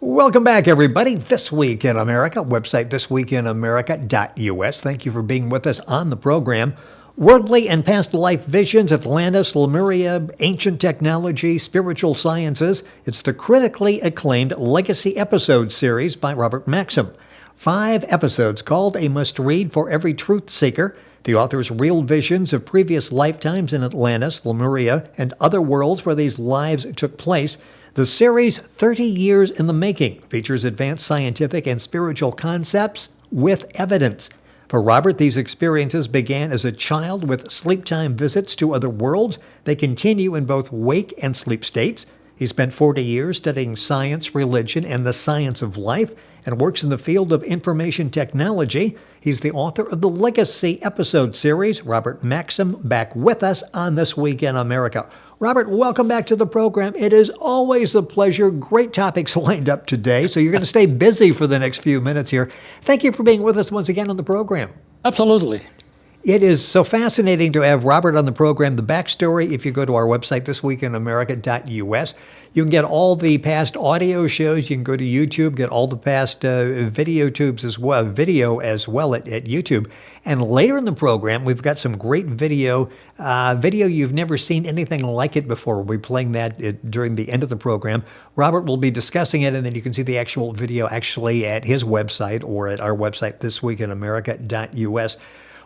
Welcome back, everybody. This Week in America, website thisweekinamerica.us. Thank you for being with us on the program. Worldly and past life visions, Atlantis, Lemuria, ancient technology, spiritual sciences. It's the critically acclaimed Legacy episode series by Robert Maxxim. 5 episodes called A Must Read for Every Truth Seeker. The author's real visions of previous lifetimes in Atlantis, Lemuria, and other worlds where these lives took place. The series, 30 Years in the Making, features advanced scientific and spiritual concepts with evidence. For Robert, these experiences began as a child with sleep-time visits to other worlds. They continue in both wake and sleep states. He spent 40 years studying science, religion, and the science of life, and works in the field of information technology. He's the author of the Legacy episode series. Robert Maxxim, back with us on This Week in America. Robert, welcome back to the program. It is always a pleasure. Great topics lined up today, so you're going to stay busy for the next few minutes here. Thank you for being with us once again on the program. Absolutely. It is so fascinating to have Robert on the program. The backstory, if you go to our website, thisweekinamerica.us, you can get all the past audio shows. You can go to YouTube, get all the past video as well at YouTube. And later in the program, we've got some great video you've never seen anything like it before. We'll be playing that during the end of the program. Robert will be discussing it, and then you can see the actual video actually at his website or at our website, thisweekinamerica.us.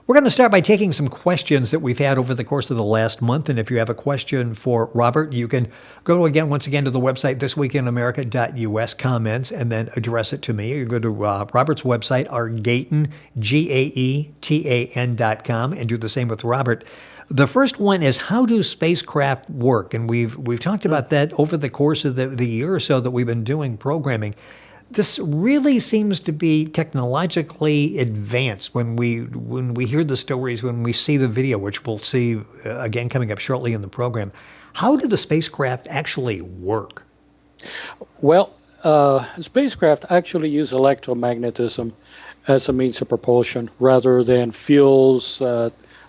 We're going to start by taking some questions that we've had over the course of the last month. And if you have a question for Robert, you can go once again to the website, thisweekinamerica.us, comments, and then address it to me. You go to Robert's website, Gaetan, GAETAN.com, and do the same with Robert. The first one is, how do spacecraft work? And we've talked about that over the course of the year or so that we've been doing programming. This really seems to be technologically advanced when we hear the stories, when we see the video, which we'll see again coming up shortly in the program. How do the spacecraft actually work? Well, spacecraft actually use electromagnetism as a means of propulsion rather than fuels,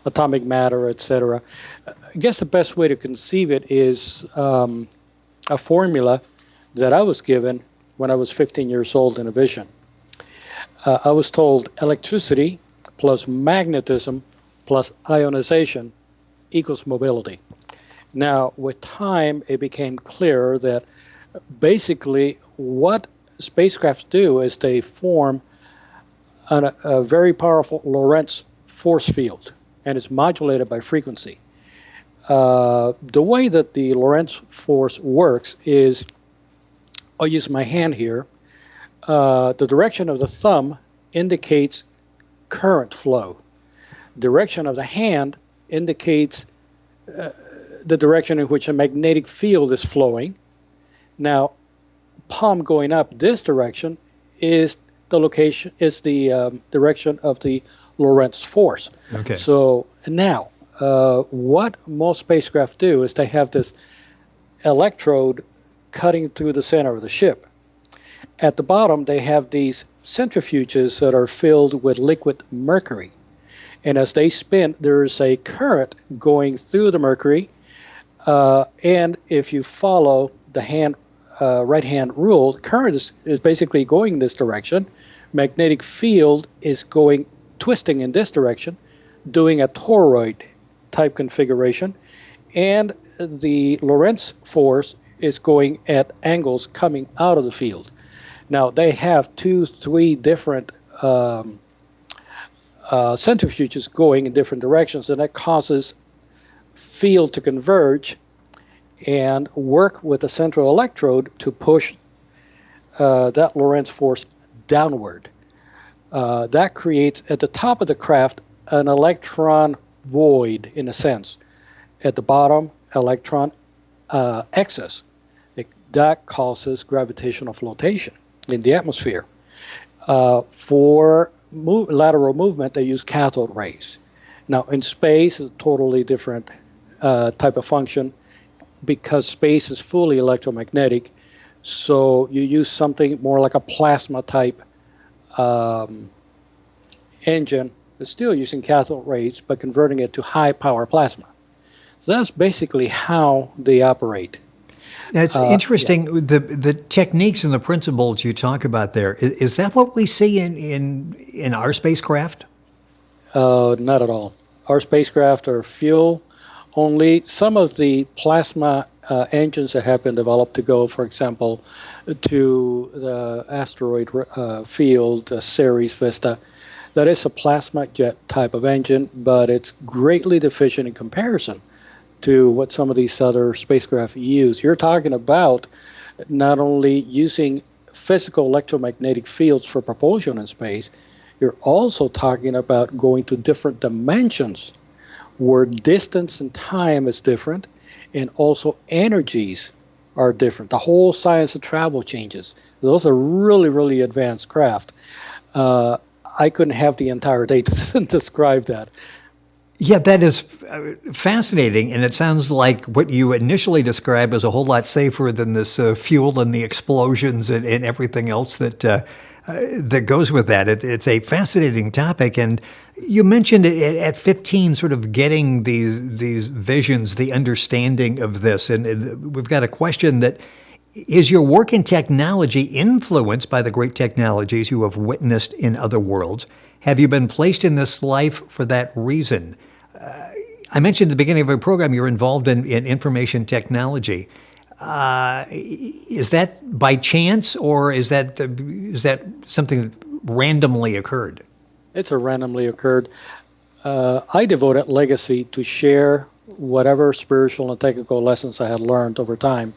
atomic matter, etc. I guess the best way to conceive it is a formula that I was given when I was 15 years old in a vision. I was told electricity plus magnetism plus ionization equals mobility. Now, with time, it became clear that basically what spacecrafts do is they form a very powerful Lorentz force field, and it's modulated by frequency. The way that the Lorentz force works is, I'll use my hand here. The direction of the thumb indicates current flow. Direction of the hand indicates the direction in which a magnetic field is flowing. Now, palm going up this direction is the direction of the Lorentz force. Okay. So now, what most spacecraft do is they have this electrode cutting through the center of the ship. At the bottom, they have these centrifuges that are filled with liquid mercury. And as they spin, there's a current going through the mercury. And if you follow the right-hand rule, current is basically going this direction. Magnetic field is twisting in this direction, doing a toroid type configuration. And the Lorentz force is going at angles coming out of the field. Now, they have 2-3 different centrifuges going in different directions, and that causes field to converge and work with the central electrode to push that Lorentz force downward. That creates, at the top of the craft, an electron void, in a sense. At the bottom, electron excess. That causes gravitational flotation in the atmosphere. For lateral movement, they use cathode rays. Now, in space, it's a totally different type of function because space is fully electromagnetic. So you use something more like a plasma type engine. It's still using cathode rays, but converting it to high power plasma. So that's basically how they operate. That's Yeah. interesting. The techniques and the principles you talk about there, is that what we see in our spacecraft? Not at all. Our spacecraft are fuel only. Some of the plasma engines that have been developed to go, for example, to the asteroid field, Ceres Vista, that is a plasma jet type of engine, but it's greatly deficient in comparison to what some of these other spacecraft use. You're talking about not only using physical electromagnetic fields for propulsion in space, you're also talking about going to different dimensions where distance and time is different and also energies are different. The whole science of travel changes. Those are really, really advanced craft. Uh, I couldn't have the entire day to describe that. Yeah, that is fascinating, and it sounds like what you initially described is a whole lot safer than this fuel and the explosions and everything else that goes with that. It's a fascinating topic, and you mentioned it at 15, sort of getting these visions, the understanding of this, and we've got a question that. Is your work in technology influenced by the great technologies you have witnessed in other worlds? Have you been placed in this life for that reason? I mentioned at the beginning of our program you're involved in information technology. Is that by chance, or is that something that randomly occurred? It's a randomly occurred. I devoted legacy to share whatever spiritual and technical lessons I had learned over time.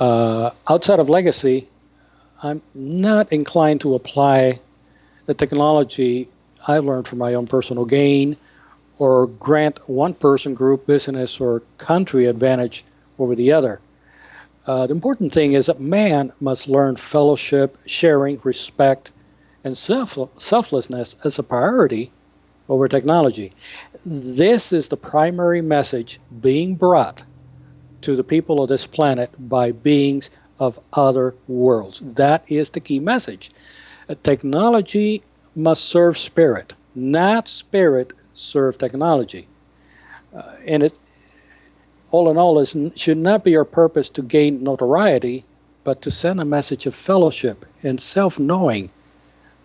Outside of legacy, I'm not inclined to apply the technology I learned for my own personal gain or grant one person, group, business, or country advantage over the other. The important thing is that man must learn fellowship, sharing, respect, and selflessness as a priority over technology. This is the primary message being brought to the people of this planet by beings of other worlds. That is the key message. Technology must serve spirit, not spirit serve technology. And it, all in all, should not be our purpose to gain notoriety, but to send a message of fellowship and self-knowing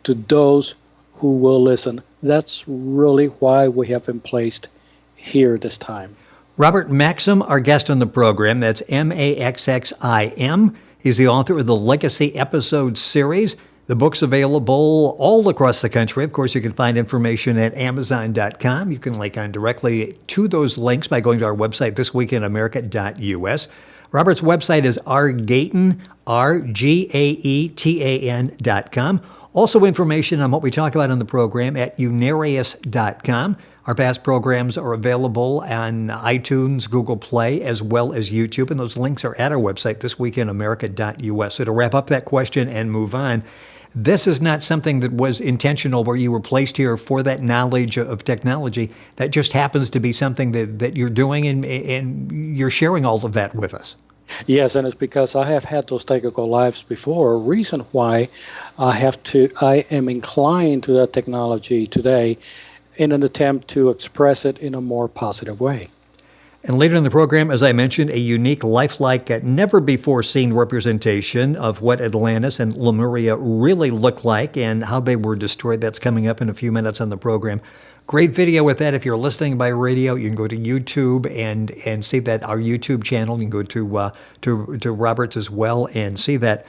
to those who will listen. That's really why we have been placed here this time. Robert Maxxim, our guest on the program, that's Maxxim. He's the author of the Legacy Episode Series. The book's available all across the country. Of course, you can find information at Amazon.com. You can link on directly to those links by going to our website, thisweekinamerica.us. Robert's website is rgaetan, rgaetan.com. Also information on what we talk about on the program at unarius.com. Our past programs are available on iTunes, Google Play, as well as YouTube, and those links are at our website, thisweekinamerica.us. So to wrap up that question and move on, this is not something that was intentional where you were placed here for that knowledge of technology. That just happens to be something that you're doing, and you're sharing all of that with us. Yes, and it's because I have had those technical lives before. A reason why I am inclined to that technology today in an attempt to express it in a more positive way. And later in the program, as I mentioned, a unique, lifelike, never-before-seen representation of what Atlantis and Lemuria really look like and how they were destroyed. That's coming up in a few minutes on the program. Great video with that. If you're listening by radio, you can go to YouTube and see that, our YouTube channel. You can go to Robert's as well and see that.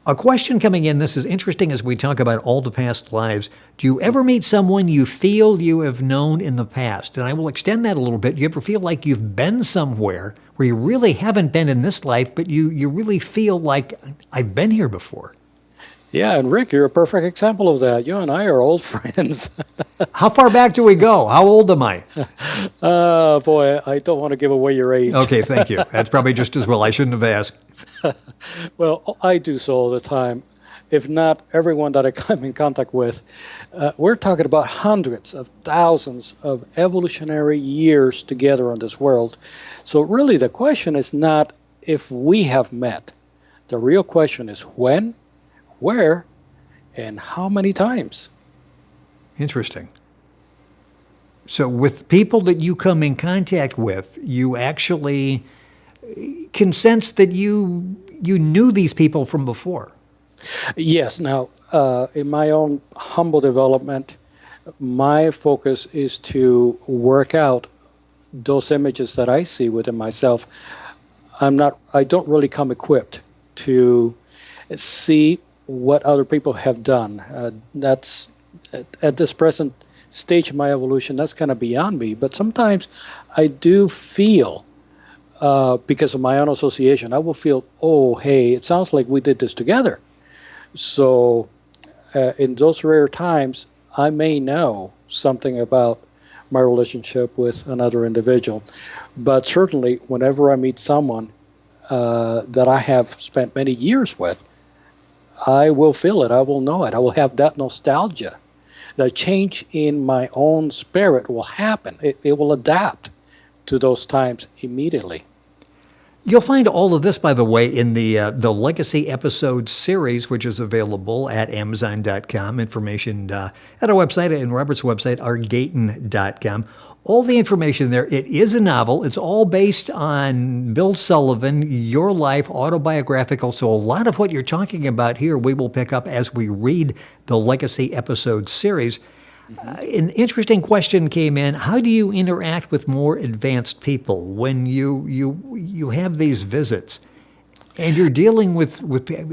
A question coming in, this is interesting as we talk about all the past lives. Do you ever meet someone you feel you have known in the past? And I will extend that a little bit. Do you ever feel like you've been somewhere where you really haven't been in this life, but you really feel like, I've been here before? Yeah, and Rick, you're a perfect example of that. You and I are old friends. How far back do we go? How old am I? Boy, I don't want to give away your age. Okay, thank you. That's probably just as well. I shouldn't have asked. Well, I do so all the time. If not everyone that I come in contact with, we're talking about hundreds of thousands of evolutionary years together on this world. So really the question is not if we have met. The real question is when, where, and how many times. Interesting. So with people that you come in contact with, you actually can sense that you knew these people from before. Yes. Now, in my own humble development, my focus is to work out those images that I see within myself. I don't really come equipped to see what other people have done. That's at this present stage of my evolution, that's kind of beyond me. But sometimes I do feel, because of my own association, I will feel, oh, hey, it sounds like we did this together. So in those rare times, I may know something about my relationship with another individual. But certainly, whenever I meet someone that I have spent many years with, I will feel it. I will know it. I will have that nostalgia. The change in my own spirit will happen. It will adapt to those times immediately. You'll find all of this, by the way, in the Legacy episode series, which is available at Amazon.com. Information at our website and Robert's website, rgaten.com. All the information there. It is a novel. It's all based on Bill Sullivan, your life, autobiographical. So a lot of what you're talking about here, we will pick up as we read the Legacy episode series. An interesting question came in. How do you interact with more advanced people when you have these visits and you're dealing with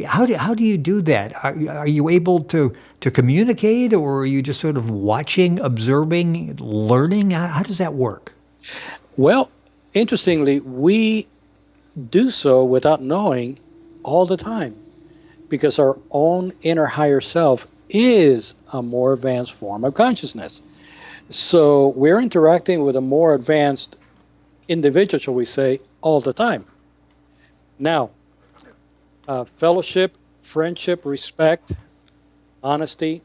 how do you do that? Are you able to communicate, or are you just sort of watching, observing, learning? How does that work? Well, interestingly, we do so without knowing all the time, because our own inner higher self is a more advanced form of consciousness. So we're interacting with a more advanced individual, shall we say, all the time. Now, fellowship, friendship, respect, honesty,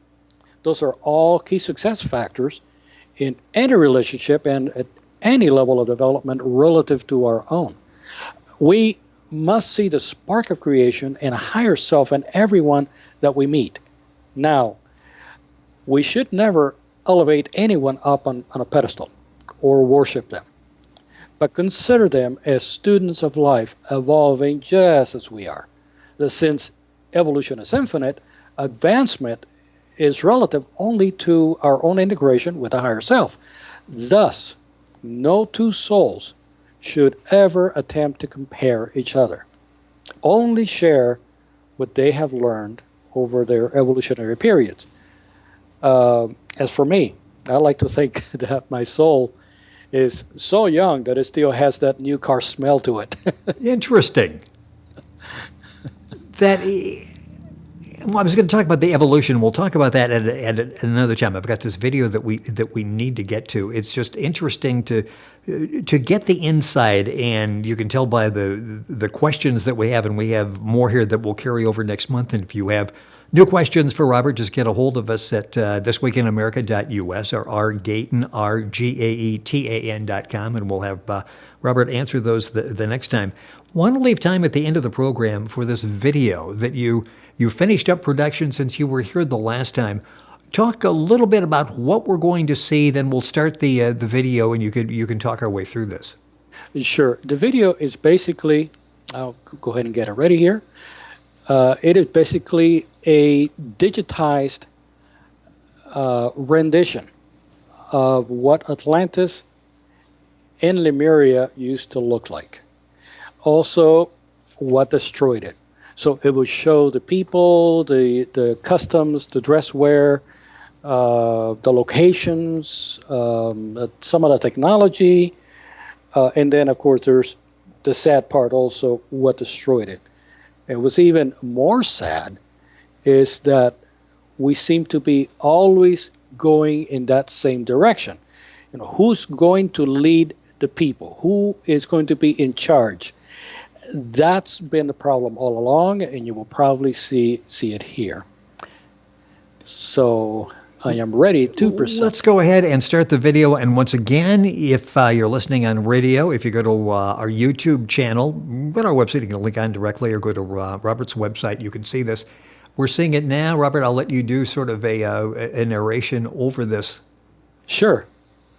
those are all key success factors in any relationship and at any level of development relative to our own. We must see the spark of creation and a higher self in everyone that we meet. Now, we should never elevate anyone up on a pedestal or worship them, but consider them as students of life, evolving just as we are. Since evolution is infinite, advancement is relative only to our own integration with a higher self. Thus, no two souls should ever attempt to compare each other. Only share what they have learned over their evolutionary periods. As for me, I like to think that my soul is so young that it still has that new car smell to it. Interesting. Well, I was going to talk about the evolution. We'll talk about that at another time. I've got this video that we need to get to. It's just interesting to get the inside, and you can tell by the questions that we have, and we have more here that will carry over next month. And if you have new questions for Robert, just get a hold of us at thisweekinamerica.us or rgaten, rgaetan.com, and we'll have Robert answer those the next time. Want to leave time at the end of the program for this video that you finished up production since you were here the last time. Talk a little bit about what we're going to see, then we'll start the video, and you can talk our way through this. Sure. The video is basically, I'll go ahead and get it ready here. It is basically a digitized rendition of what Atlantis and Lemuria used to look like. Also, what destroyed it. So it will show the people, the customs, the dress wear, the locations, some of the technology, and then, of course, there's the sad part also, what destroyed it. And what's even more sad is that we seem to be always going in that same direction. You know, who's going to lead the people? Who is going to be in charge? That's been the problem all along, and you will probably see it here. So I am ready to proceed. Let's go ahead and start the video. And once again, if you're listening on radio, if you go to our YouTube channel, go to our website, you can link on directly, or go to Robert's website, you can see this. We're seeing it now. Robert, I'll let you do sort of a narration over this. Sure.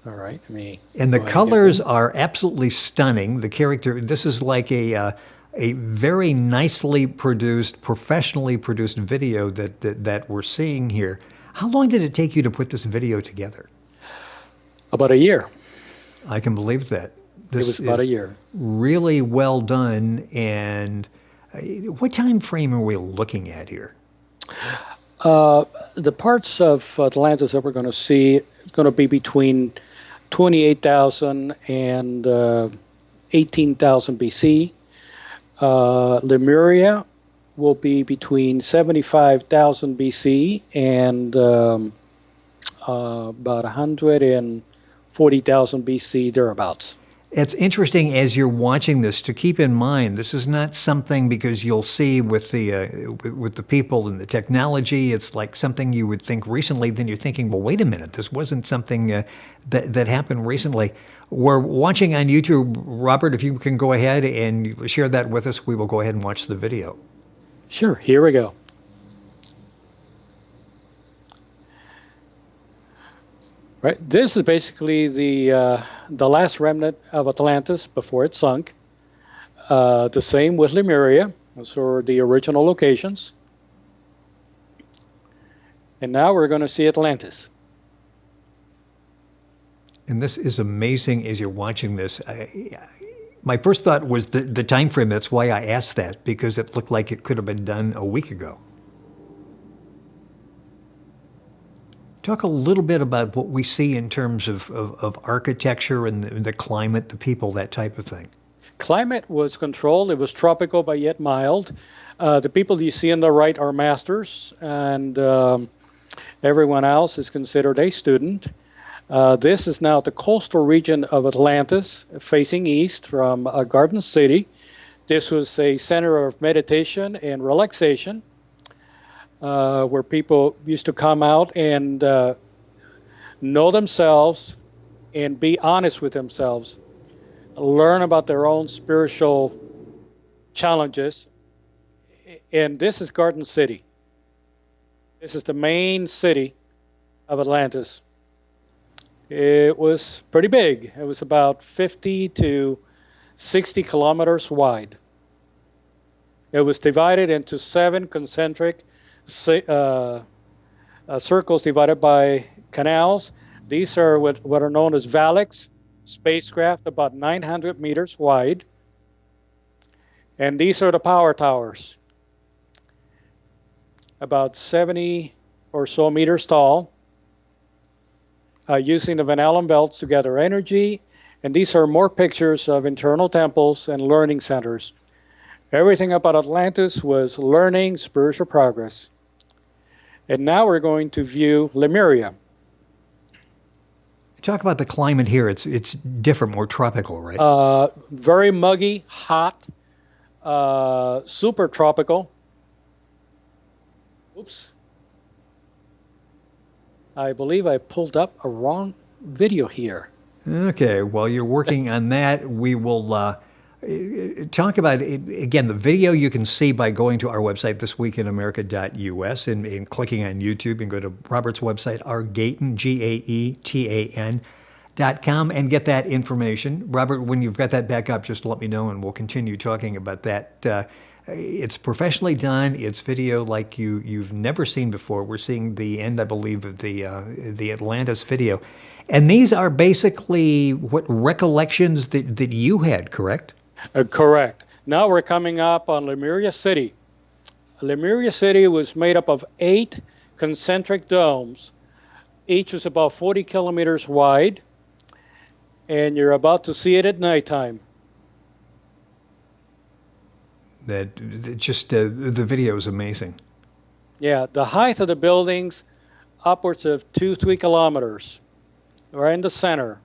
All right, let me And the go ahead and get colors one. are absolutely stunning. The character, this is like a very nicely produced, professionally produced video that we're seeing here. How long did it take you to put this video together? About a year. I can believe that. It This was about is a year. really well done. And what time frame are we looking at here? Uh, the parts of Atlantis that we're going to see is going to be between 28,000 and 18,000 BC. Lemuria will be between 75,000 BC and about 140,000 BC, thereabouts. It's interesting as you're watching this to keep in mind this is not something because you'll see with the people and the technology. It's like something you would think recently. Then you're thinking, well, wait a minute, this wasn't something that happened recently. We're watching on YouTube. Robert, if you can go ahead and share that with us, we will go ahead and watch the video. Sure, here we go. Right, this is basically the last remnant of Atlantis before it sunk. The same with Lemuria, those are the original locations. And now we're going to see Atlantis. And this is amazing as you're watching this. My first thought was the time frame. That's why I asked that, because it looked like it could have been done a week ago. Talk a little bit about what we see in terms of architecture and the climate, the people, that type of thing. Climate was controlled. It was tropical but yet mild. The people you see on the right are masters, and everyone else is considered a student. This is now the coastal region of Atlantis, facing east from Garden City. This was a center of meditation and relaxation, where people used to come out and know themselves and be honest with themselves, learn about their own spiritual challenges. And this is Garden City. This is the main city of Atlantis. It was pretty big. It was about 50 to 60 kilometers wide. It was divided into 7 concentric circles divided by canals. These are what are known as valleys, spacecraft about 900 meters wide. And these are the power towers, about 70 or so meters tall, using the Van Allen belts to gather energy. And these are more pictures of internal temples and learning centers. Everything about Atlantis was learning, spiritual progress. And now we're going to view Lemuria. Talk about the climate here. It's different, more tropical, right? Very muggy, hot, super tropical. Oops. I believe I pulled up a wrong video here. Okay, while you're working on that, we will talk about it. Again, the video you can see by going to our website, thisweekinamerica.us, and clicking on YouTube, and go to Robert's website, rgaetan, GAETAN.com, and get that information. Robert, when you've got that back up, just let me know, and we'll continue talking about that. It's professionally done. It's video like you've never seen before. We're seeing the end, I believe, of the Atlantis video. And these are basically what recollections that you had, correct? Correct. Now we're coming up on Lemuria City. Lemuria City was made up of 8 concentric domes. Each was about 40 kilometers wide. And you're about to see it at nighttime. The video is amazing. Yeah, the height of the buildings, upwards of 2-3 kilometers. Right in the center.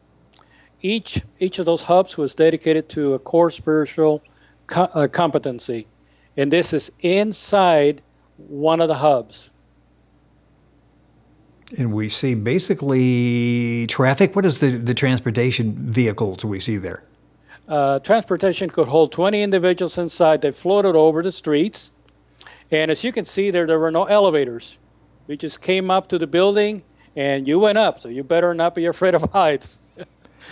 Each of those hubs was dedicated to a core spiritual competency. And this is inside one of the hubs. And we see basically traffic. What is the transportation vehicles we see there? Transportation could hold 20 individuals inside. They floated over the streets. And as you can see there were no elevators. We just came up to the building and you went up. So you better not be afraid of heights.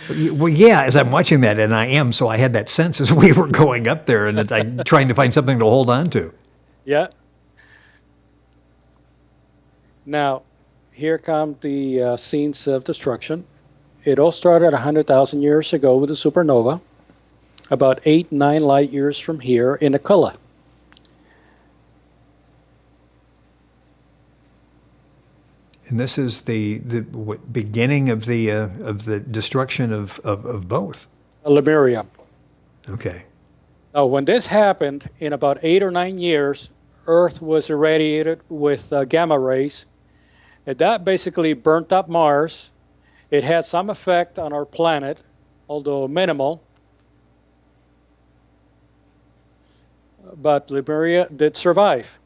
Well, yeah, as I'm watching that, and I am, so I had that sense as we were going up there, and I'm trying to find something to hold on to. Yeah. Now, here come the scenes of destruction. It all started 100,000 years ago with a supernova, about 8-9 light years from here in Aquila. And this is the beginning of the destruction of both. Lemuria. Okay. Now, when this happened, in about 8 or 9 years, Earth was irradiated with gamma rays. And that basically burnt up Mars. It had some effect on our planet, although minimal. But Lemuria did survive.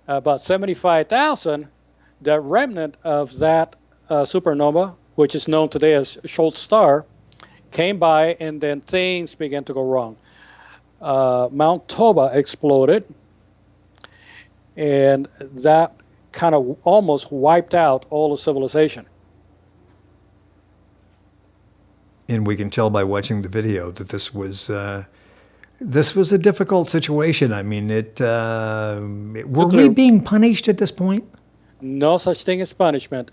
About 75,000, the remnant of that supernova, which is known today as Schultz star, came by, and then things began to go wrong. Mount Toba exploded, and that kind of almost wiped out all of civilization. And we can tell by watching the video that this was a difficult situation. I mean, were we being punished at this point? No such thing as punishment.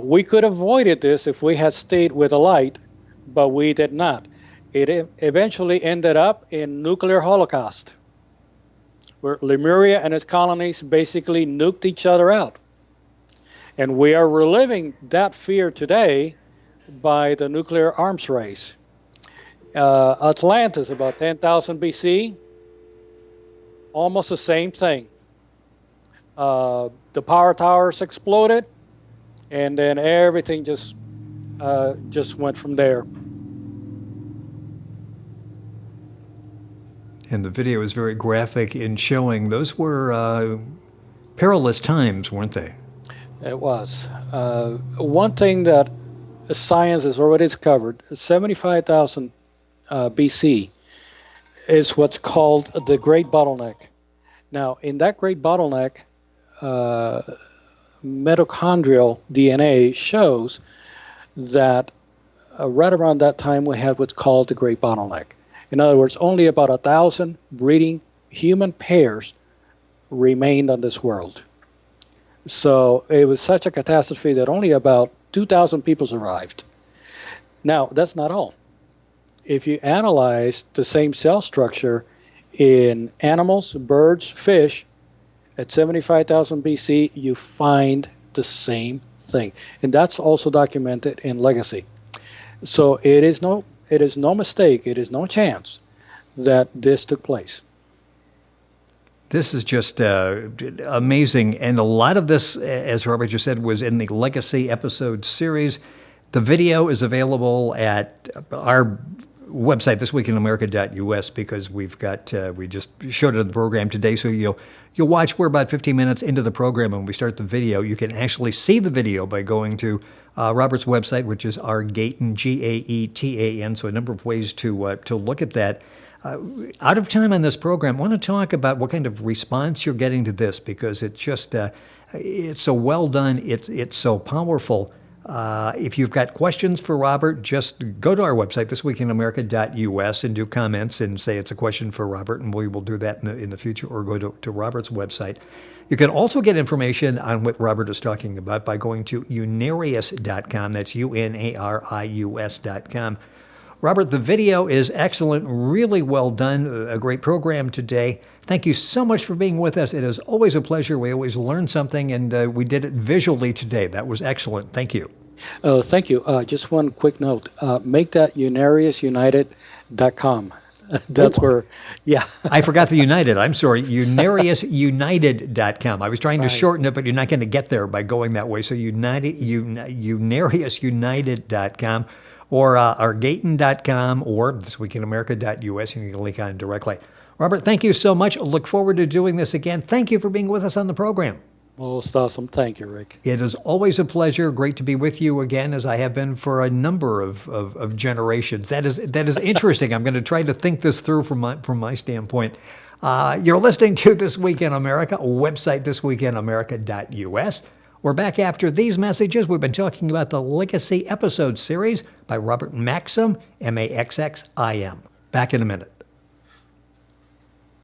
We could have avoided this if we had stayed with the light, but we did not. It eventually ended up in nuclear holocaust, where Lemuria and its colonies basically nuked each other out. And we are reliving that fear today by the nuclear arms race. Atlantis, about 10,000 BC, almost the same thing. The power towers exploded, and then everything just went from there. And the video is very graphic in showing those were perilous times, weren't they? It was. One thing that science has already discovered, 75,000 BC, is what's called the Great Bottleneck. Now, in that Great Bottleneck, mitochondrial DNA shows that right around that time we had what's called the Great Bottleneck. In other words, only about 1,000 breeding human pairs remained on this world. So it was such a catastrophe that only about 2,000 people survived. Now, that's not all. If you analyze the same cell structure in animals, birds, fish, at 75,000 BC, you find the same thing. And that's also documented in Legacy. So it is no mistake, it is no chance that this took place. This is just amazing. And a lot of this, as Robert just said, was in the Legacy episode series. The video is available at our website, thisweekinamerica.us, because we just showed it in the program today. So you'll watch, we're about 15 minutes into the program. When we start the video, you can actually see the video by going to Robert's website, which is Gaetan, Gaetan. So a number of ways to look at that. Out of time on this program, I want to talk about what kind of response you're getting to this, because it's just it's so well done. It's so powerful. If you've got questions for Robert, just go to our website, thisweekinamerica.us, and do comments and say it's a question for Robert, and we will do that in the future, or go to Robert's website. You can also get information on what Robert is talking about by going to unarius.com. That's UNARIUS.com. Robert, the video is excellent, really well done, a great program today. Thank you so much for being with us. It is always a pleasure. We always learn something, and we did it visually today. That was excellent. Thank you. Thank you. Just one quick note. Make that unariusunited.com. That's where, yeah. I forgot the United. I'm sorry. Unariusunited.com. I was trying to shorten it, but you're not going to get there by going that way. So unariusunited.com. Or Gaetan.com, or thisweekinamerica.us, and you can link on directly. Robert, thank you so much. Look forward to doing this again. Thank you for being with us on the program. Most awesome. Thank you, Rick. It is always a pleasure. Great to be with you again, as I have been for a number of generations. That is interesting. I'm going to try to think this through from my standpoint. You're listening to This Week in America, website thisweekinamerica.us. We're back after these messages. We've been talking about the Legacy episode series by Robert Maxxim, Maxxim. Back in a minute.